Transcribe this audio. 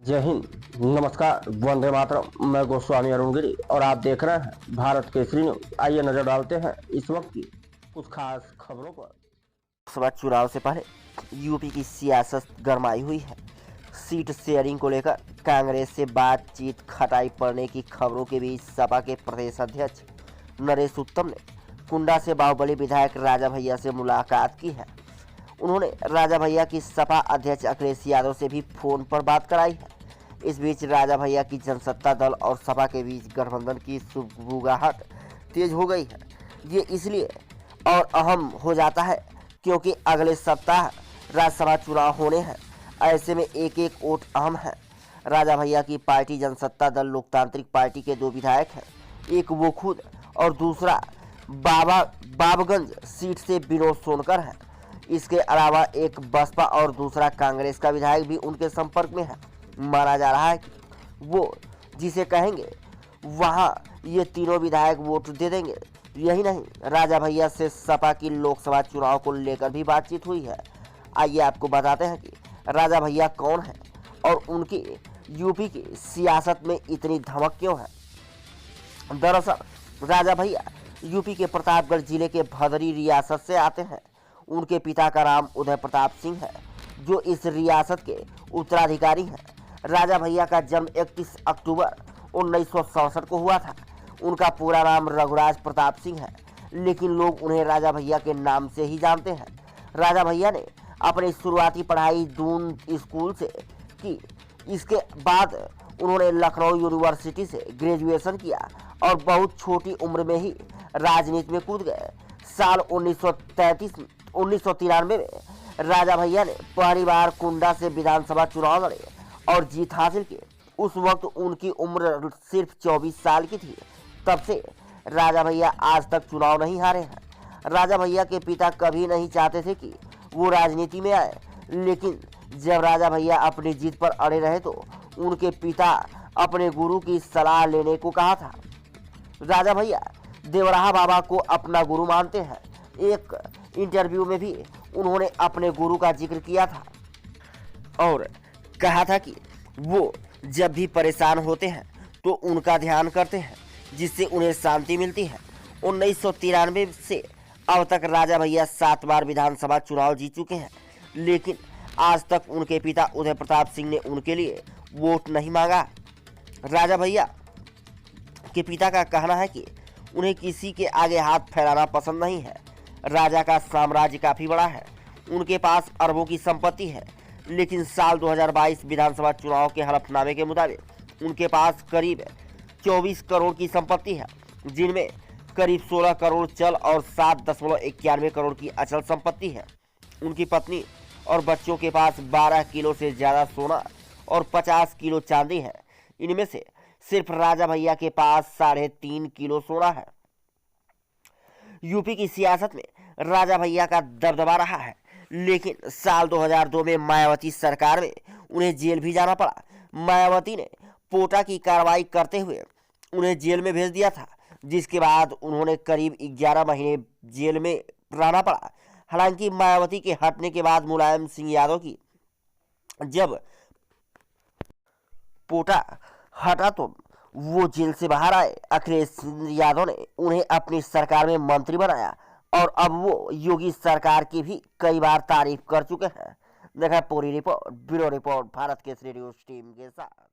जय हिंद, नमस्कार, वंदे मातरम। मैं गोस्वामी अरुण गिरी और आप देख रहे हैं भारत केसरी न्यूज। आइए नजर डालते हैं इस वक्त की कुछ खास खबरों पर। लोकसभा चुनाव से पहले यूपी की सियासत गरमाई हुई है। सीट शेयरिंग को लेकर कांग्रेस से बातचीत खटाई पड़ने की खबरों के बीच सपा के प्रदेश अध्यक्ष नरेश उत्तम ने कुंडा से बाहुबली विधायक राजा भैया से मुलाकात की है। उन्होंने राजा भैया की सपा अध्यक्ष अखिलेश यादव से भी फोन पर बात कराई है। इस बीच राजा भैया की जनसत्ता दल और सपा के बीच गठबंधन की सुगबुगाहट तेज हो गई है। ये इसलिए और अहम हो जाता है क्योंकि अगले सप्ताह राज्यसभा चुनाव होने हैं। ऐसे में एक एक वोट अहम है। राजा भैया की पार्टी जनसत्ता दल लोकतांत्रिक पार्टी के 2 विधायक हैं, एक वो खुद और दूसरा बाबगंज सीट से विनोद सोनकर है। इसके अलावा एक बसपा और दूसरा कांग्रेस का विधायक भी उनके संपर्क में है। माना जा रहा है कि वो जिसे कहेंगे वहां ये तीनों विधायक वोट दे देंगे। यही नहीं, राजा भैया से सपा की लोकसभा चुनाव को लेकर भी बातचीत हुई है। आइए आपको बताते हैं कि राजा भैया कौन है और उनकी यूपी की सियासत में इतनी धमक क्यों है। दरअसल राजा भैया यूपी के प्रतापगढ़ जिले के भदरी रियासत से आते हैं। उनके पिता का नाम उदय प्रताप सिंह है, जो इस रियासत के उत्तराधिकारी हैं। राजा भैया का जन्म 31 अक्टूबर 1967 को हुआ था। उनका पूरा नाम रघुराज प्रताप सिंह है, लेकिन लोग उन्हें राजा भैया के नाम से ही जानते हैं। राजा भैया ने अपनी शुरुआती पढ़ाई दून स्कूल से की। इसके बाद उन्होंने लखनऊ यूनिवर्सिटी से ग्रेजुएशन किया और बहुत छोटी उम्र में ही राजनीति में कूद गए। साल 1993 में राजा भैया ने पहली बार कुंडा से विधानसभा चुनाव लड़े और जीत हासिल की। उस वक्त उनकी उम्र सिर्फ 24 साल की थी। तब से राजा भैया आज तक चुनाव नहीं हारे हैं। राजा भैया के पिता कभी नहीं चाहते थे कि वो राजनीति में आए, लेकिन जब राजा भैया अपनी जीत पर अड़े रहे तो उनके पिता अपने गुरु की सलाह लेने को कहा था। राजा भैया देवराहा बाबा को अपना गुरु मानते हैं। एक इंटरव्यू में भी उन्होंने अपने गुरु का जिक्र किया था और कहा था कि वो जब भी परेशान होते हैं तो उनका ध्यान करते हैं, जिससे उन्हें शांति मिलती है। 1993 से अब तक राजा भैया 7 बार विधानसभा चुनाव जीत चुके हैं, लेकिन आज तक उनके पिता उदय प्रताप सिंह ने उनके लिए वोट नहीं मांगा। राजा भैया के पिता का कहना है कि उन्हें किसी के आगे हाथ फैलाना पसंद नहीं है। राजा का साम्राज्य काफी बड़ा है, उनके पास अरबों की संपत्ति है, लेकिन साल 2022 विधानसभा चुनाव के हलफनामे के मुताबिक उनके पास करीब 24 करोड़ की संपत्ति है, जिनमें करीब 16 करोड़ चल और 7.91 करोड़ की अचल संपत्ति है। उनकी पत्नी और बच्चों के पास 12 किलो से ज्यादा सोना और 50 किलो चांदी है। इनमें से सिर्फ राजा भैया के पास 3.5 किलो सोना है। यूपी की सियासत में राजा भैया का दबदबा रहा है, लेकिन साल 2002 में मायावती सरकार में उन्हें जेल भी जाना पड़ा। मायावती ने पोटा की कार्रवाई करते हुए उन्हें जेल में भेज दिया था, जिसके बाद उन्होंने करीब 11 महीने जेल में रहना पड़ा। हालांकि मायावती के हटने के बाद मुलायम सिंह यादव की जब पोटा हटा तो वो जेल से बाहर आए। अखिलेश यादव ने उन्हें अपनी सरकार में मंत्री बनाया और अब वो योगी सरकार की भी कई बार तारीफ कर चुके हैं। देखा पूरी report, bureau report, Bharat Kesari news team के साथ।